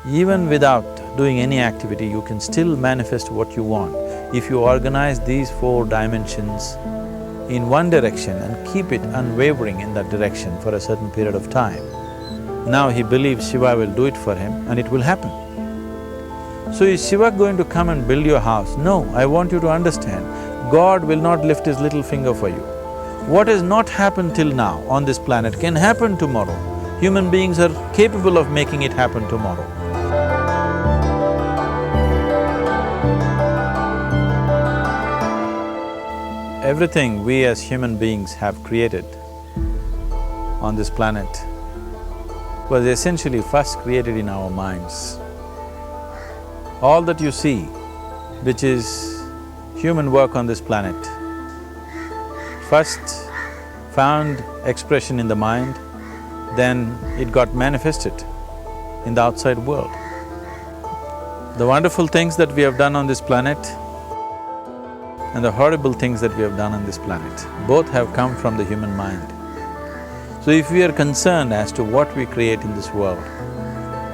Even without doing any activity, you can still manifest what you want if you organize these 4 dimensions in one direction and keep it unwavering in that direction for a certain period of time. Now he believes Shiva will do it for him and it will happen. So is Shiva going to come and build your house? No, I want you to understand, God will not lift his little finger for you. What has not happened till now on this planet can happen tomorrow. Human beings are capable of making it happen tomorrow. Everything we as human beings have created on this planet was essentially first created in our minds. All that you see, which is human work on this planet, first found expression in the mind, then it got manifested in the outside world. The wonderful things that we have done on this planet and the horrible things that we have done on this planet, both have come from the human mind. So if we are concerned as to what we create in this world,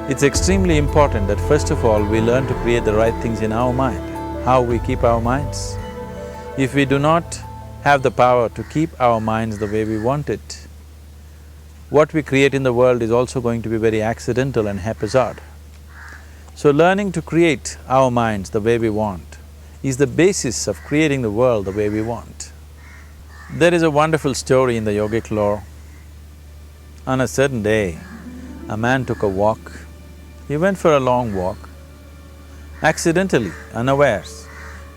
it's extremely important that first of all we learn to create the right things in our mind. How we keep our minds? If we do not have the power to keep our minds the way we want it, what we create in the world is also going to be very accidental and haphazard. So learning to create our minds the way we want is the basis of creating the world the way we want. There is a wonderful story in the yogic lore. On a certain day, a man took a walk. He went for a long walk. Accidentally, unawares,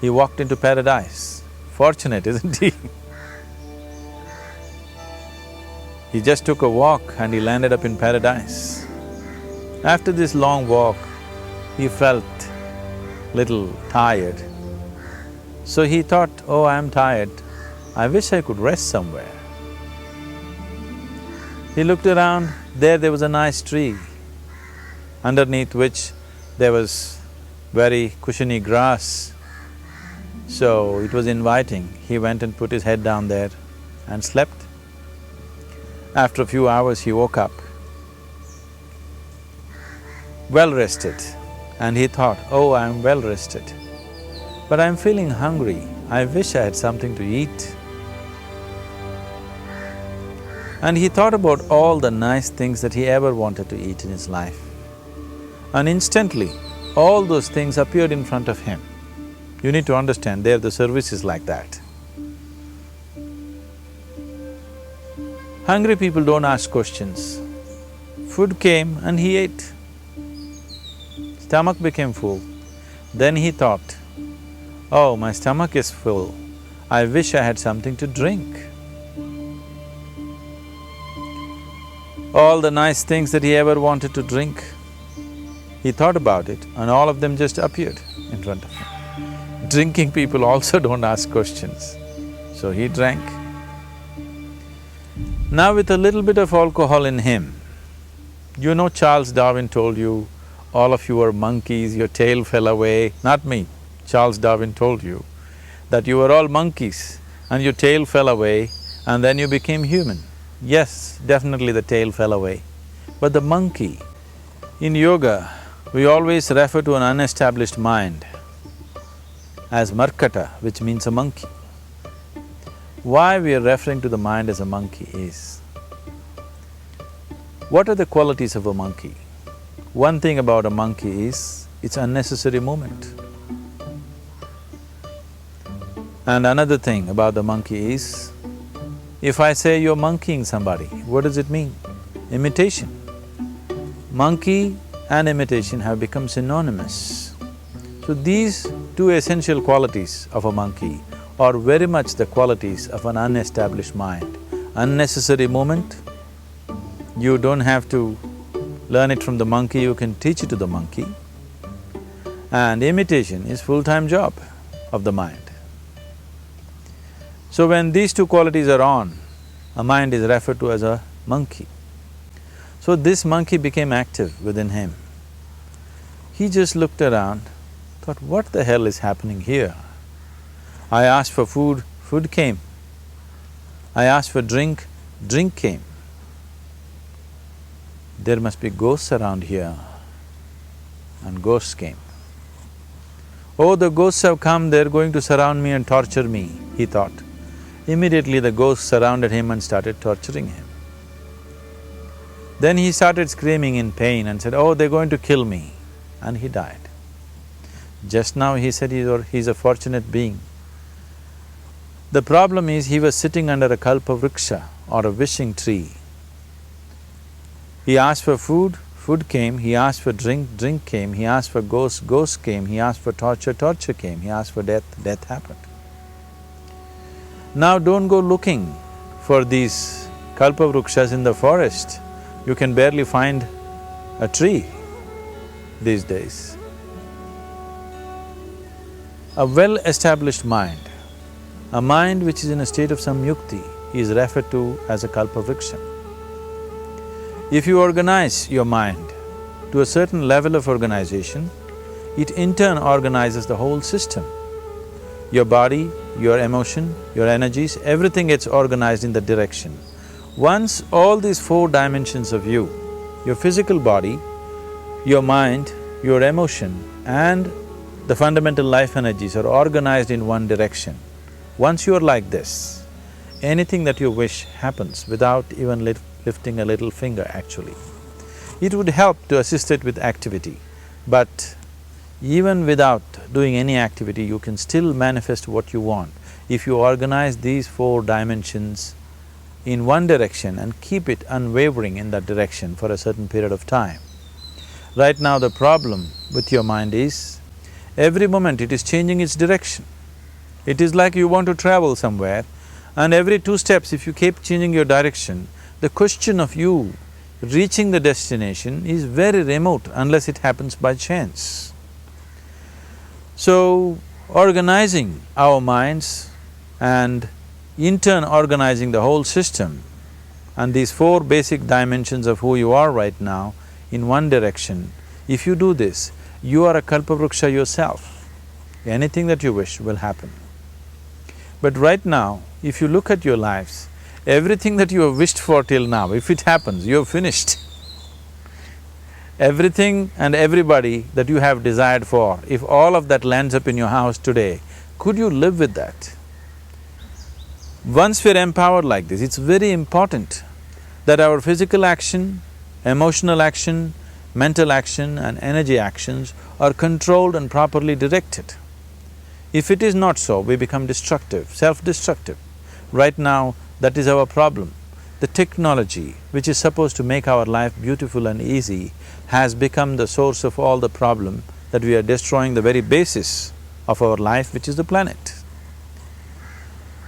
he walked into paradise. Fortunate, isn't he? He just took a walk and he landed up in paradise. After this long walk, he felt little tired. So he thought, oh, I'm tired, I wish I could rest somewhere. He looked around, there was a nice tree, underneath which there was very cushiony grass. So it was inviting. He went and put his head down there and slept. After a few hours he woke up, well rested, and he thought, oh, I'm well rested, but I'm feeling hungry, I wish I had something to eat. And he thought about all the nice things that he ever wanted to eat in his life. And instantly, all those things appeared in front of him. You need to understand, there the service is like that. Hungry people don't ask questions. Food came and he ate. Stomach became full. Then he thought, oh, my stomach is full, I wish I had something to drink. All the nice things that he ever wanted to drink, he thought about it and all of them just appeared in front of him. Drinking people also don't ask questions, so he drank. Now with a little bit of alcohol in him, you know Charles Darwin told you, all of you are monkeys, your tail fell away. Not me, Charles Darwin told you that you were all monkeys and your tail fell away and then you became human. Yes, definitely the tail fell away. But the monkey, in yoga, we always refer to an unestablished mind as markata, which means a monkey. Why we are referring to the mind as a monkey is, what are the qualities of a monkey? One thing about a monkey is, it's unnecessary movement. And another thing about the monkey is, if I say you're monkeying somebody, what does it mean? Imitation. Monkey and imitation have become synonymous. So these two essential qualities of a monkey are very much the qualities of an unestablished mind. Unnecessary movement, you don't have to learn it from the monkey, you can teach it to the monkey. And imitation is full-time job of the mind. So when these two qualities are on, a mind is referred to as a monkey. So this monkey became active within him. He just looked around, thought, what the hell is happening here? I asked for food, food came. I asked for drink, drink came. There must be ghosts around here. and ghosts came. Oh, the ghosts have come, they're going to surround me and torture me, he thought. Immediately the ghosts surrounded him and started torturing him. Then he started screaming in pain and said, oh, they're going to kill me, and he died. Just now he said he's a fortunate being. The problem is he was sitting under a kalpa vriksha or a wishing tree. He asked for food, food came, he asked for drink, drink came, he asked for ghost, ghost came, he asked for torture, torture came, he asked for death, death happened. Now don't go looking for these kalpa vrikshas in the forest. You can barely find a tree these days. A well-established mind, a mind which is in a state of samyukti, is referred to as a kalpa vriksha. If you organize your mind to a certain level of organization, it in turn organizes the whole system. Your body, your emotion, your energies, everything gets organized in that direction. Once all these four dimensions of you, your physical body, your mind, your emotion and the fundamental life energies are organized in one direction, once you are like this, anything that you wish happens without even lifting a little finger actually. It would help to assist it with activity, but even without doing any activity, you can still manifest what you want if you organize these four dimensions in one direction and keep it unwavering in that direction for a certain period of time. Right now the problem with your mind is, every moment it is changing its direction. It is like you want to travel somewhere and every 2 steps if you keep changing your direction, the question of you reaching the destination is very remote unless it happens by chance. So, organizing our minds and in turn organizing the whole system and these four basic dimensions of who you are right now in one direction, if you do this, you are a kalpavruksha yourself. Anything that you wish will happen. But right now, if you look at your lives, everything that you have wished for till now, if it happens, you have finished. Everything and everybody that you have desired for, if all of that lands up in your house today, could you live with that? Once we're empowered like this, it's very important that our physical action, emotional action, mental action and energy actions are controlled and properly directed. If it is not so, we become destructive, self-destructive. Right now, that is our problem. The technology, which is supposed to make our life beautiful and easy, has become the source of all the problem that we are destroying the very basis of our life, which is the planet.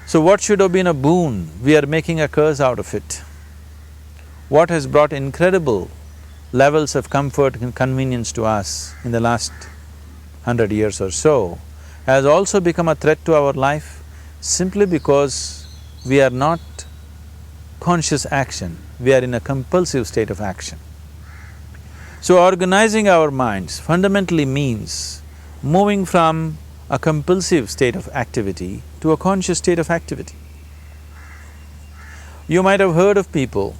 So what should have been a boon, we are making a curse out of it. What has brought incredible levels of comfort and convenience to us in the last 100 years or so has also become a threat to our life simply because we are not conscious action, we are in a compulsive state of action. So organizing our minds fundamentally means moving from a compulsive state of activity to a conscious state of activity. You might have heard of people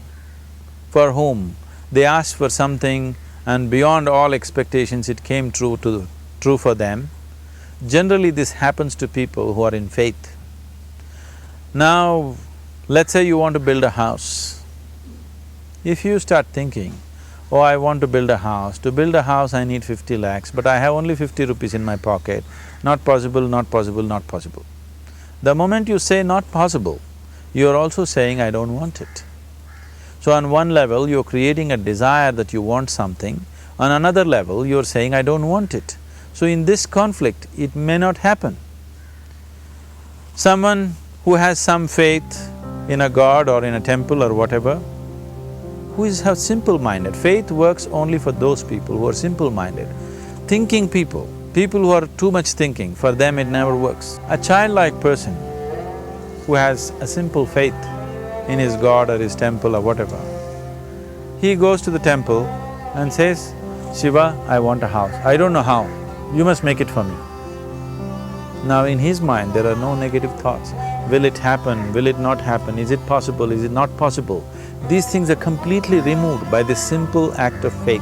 for whom they asked for something and beyond all expectations it came true for them. Generally this happens to people who are in faith. Now, let's say you want to build a house. If you start thinking, oh, I want to build a house, to build a house I need 50 lakhs, but I have only 50 rupees in my pocket, not possible, not possible, not possible. The moment you say not possible, you are also saying, I don't want it. So on one level, you're creating a desire that you want something, on another level, you're saying, I don't want it. So in this conflict, it may not happen. Someone who has some faith in a god or in a temple or whatever, who is simple-minded, faith works only for those people who are simple-minded. Thinking people, people who are too much thinking, for them it never works. A childlike person who has a simple faith in his god or his temple or whatever, he goes to the temple and says, Shiva, I want a house. I don't know how, you must make it for me. Now in his mind there are no negative thoughts. Will it happen? Will it not happen? Is it possible? Is it not possible? These things are completely removed by this simple act of faith.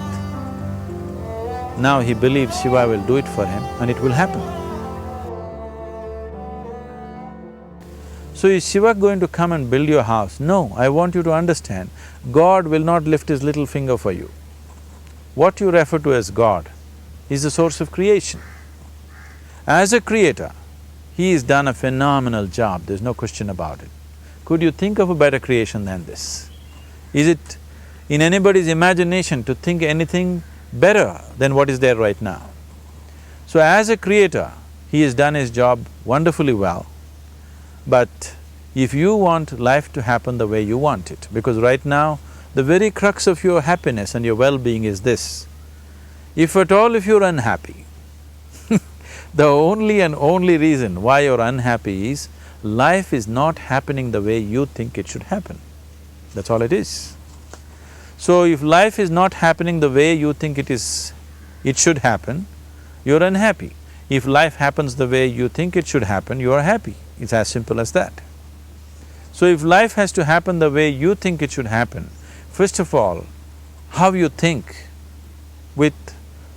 Now he believes Shiva will do it for him and it will happen. So is Shiva going to come and build your house? No, I want you to understand, God will not lift his little finger for you. What you refer to as God is the source of creation. As a creator, he has done a phenomenal job, there's no question about it. Could you think of a better creation than this? Is it in anybody's imagination to think anything better than what is there right now? So as a creator, he has done his job wonderfully well. But if you want life to happen the way you want it, because right now, the very crux of your happiness and your well-being is this. If at all if you're unhappy, the only and only reason why you're unhappy is life is not happening the way you think it should happen. That's all it is. So if life is not happening the way you think it should happen, you're unhappy. If life happens the way you think it should happen, you are happy. It's as simple as that. So if life has to happen the way you think it should happen, first of all, how you think, with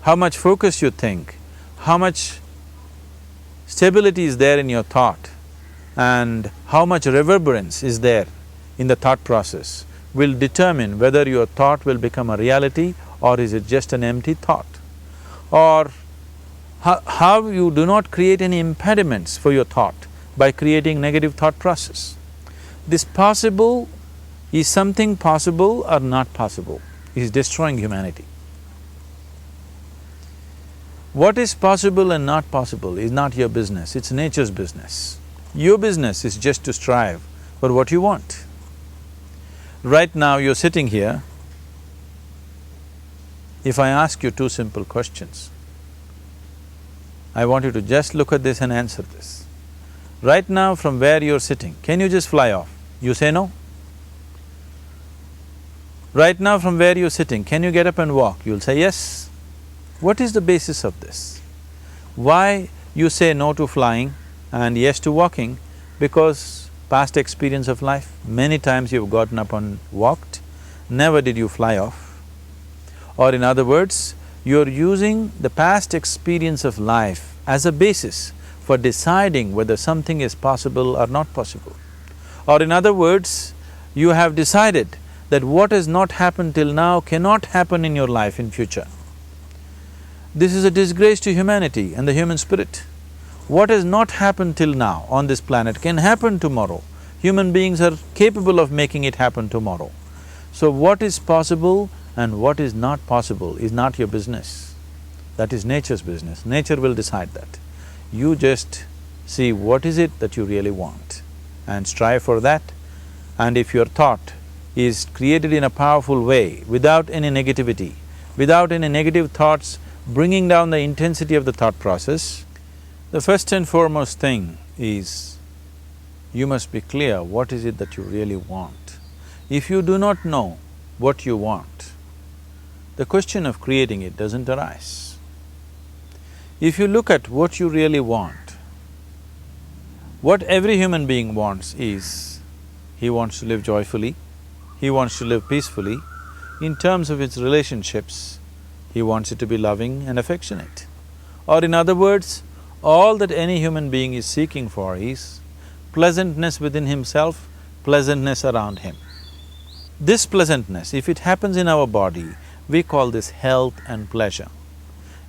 how much focus you think, how much stability is there in your thought, and how much reverberance is there in the thought process will determine whether your thought will become a reality or is it just an empty thought. Or how you do not create any impediments for your thought by creating negative thought process. This possible is something possible or not possible, is destroying humanity. What is possible and not possible is not your business, it's nature's business. Your business is just to strive for what you want. Right now you're sitting here, if I ask you two simple questions, I want you to just look at this and answer this. Right now from where you're sitting, can you just fly off? You say no. Right now from where you're sitting, can you get up and walk? You'll say yes. What is the basis of this? Why you say no to flying and yes to walking? Because past experience of life, many times you've gotten up and walked, never did you fly off. Or in other words, you're using the past experience of life as a basis for deciding whether something is possible or not possible. Or in other words, you have decided that what has not happened till now cannot happen in your life in future. This is a disgrace to humanity and the human spirit. What has not happened till now on this planet can happen tomorrow. Human beings are capable of making it happen tomorrow. So what is possible and what is not possible is not your business. That is nature's business. Nature will decide that. You just see what is it that you really want and strive for that. And if your thought is created in a powerful way, without any negativity, without any negative thoughts bringing down the intensity of the thought process, the first and foremost thing is you must be clear what is it that you really want. If you do not know what you want, the question of creating it doesn't arise. If you look at what you really want, what every human being wants is, he wants to live joyfully, he wants to live peacefully. In terms of its relationships, he wants it to be loving and affectionate. Or in other words, all that any human being is seeking for is pleasantness within himself, pleasantness around him. This pleasantness, if it happens in our body, we call this health and pleasure.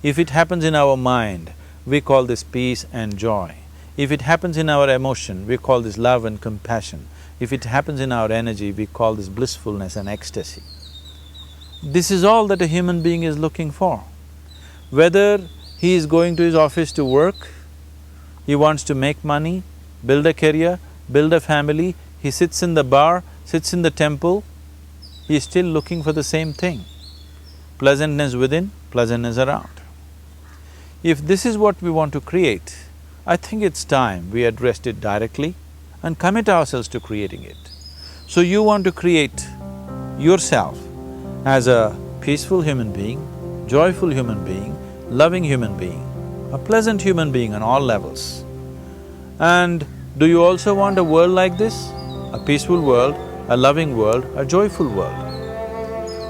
If it happens in our mind, we call this peace and joy. If it happens in our emotion, we call this love and compassion. If it happens in our energy, we call this blissfulness and ecstasy. This is all that a human being is looking for. Whether he is going to his office to work, he wants to make money, build a career, build a family, he sits in the bar, sits in the temple, he is still looking for the same thing. Pleasantness within, pleasantness around. If this is what we want to create, I think it's time we addressed it directly and commit ourselves to creating it. So you want to create yourself as a peaceful human being, joyful human being, loving human being, a pleasant human being on all levels. And do you also want a world like this? A peaceful world, a loving world, a joyful world?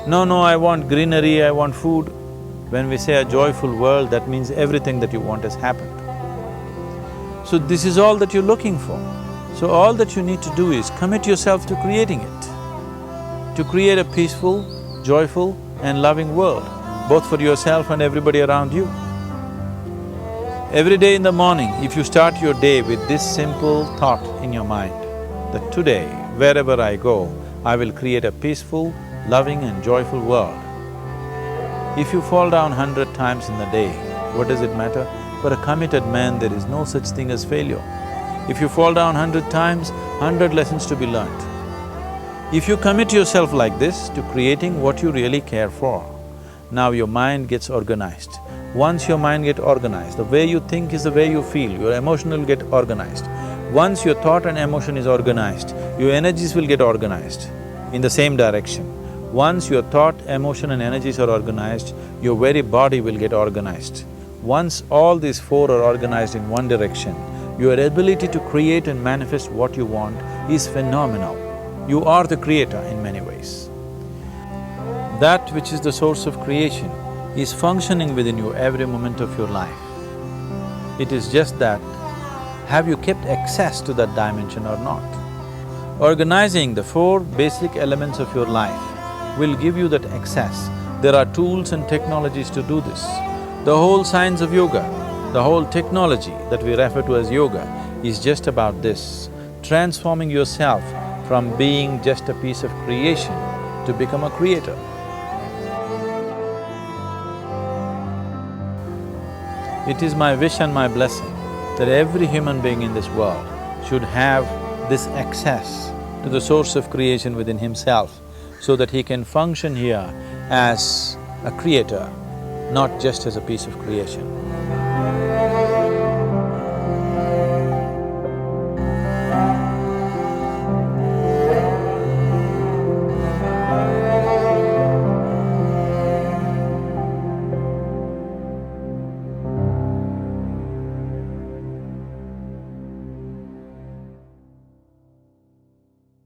No, I want greenery, I want food. When we say a joyful world, that means everything that you want has happened. So this is all that you're looking for. So all that you need to do is commit yourself to creating it, to create a peaceful, joyful and loving world, both for yourself and everybody around you. Every day in the morning, if you start your day with this simple thought in your mind, that today, wherever I go, I will create a peaceful, loving and joyful world. If you fall down 100 times in the day, what does it matter? For a committed man, there is no such thing as failure. If you fall down 100 times, 100 lessons to be learnt. If you commit yourself like this to creating what you really care for, now your mind gets organized. Once your mind gets organized, the way you think is the way you feel, your emotion will get organized. Once your thought and emotion is organized, your energies will get organized in the same direction. Once your thought, emotion and energies are organized, your very body will get organized. Once all these four are organized in one direction, your ability to create and manifest what you want is phenomenal. You are the creator in many ways. That which is the source of creation is functioning within you every moment of your life. It is just that, have you kept access to that dimension or not? Organizing the four basic elements of your life will give you that access. There are tools and technologies to do this. The whole science of yoga, the whole technology that we refer to as yoga is just about this, transforming yourself from being just a piece of creation to become a creator. It is my wish and my blessing that every human being in this world should have this access to the source of creation within himself so that he can function here as a creator, not just as a piece of creation.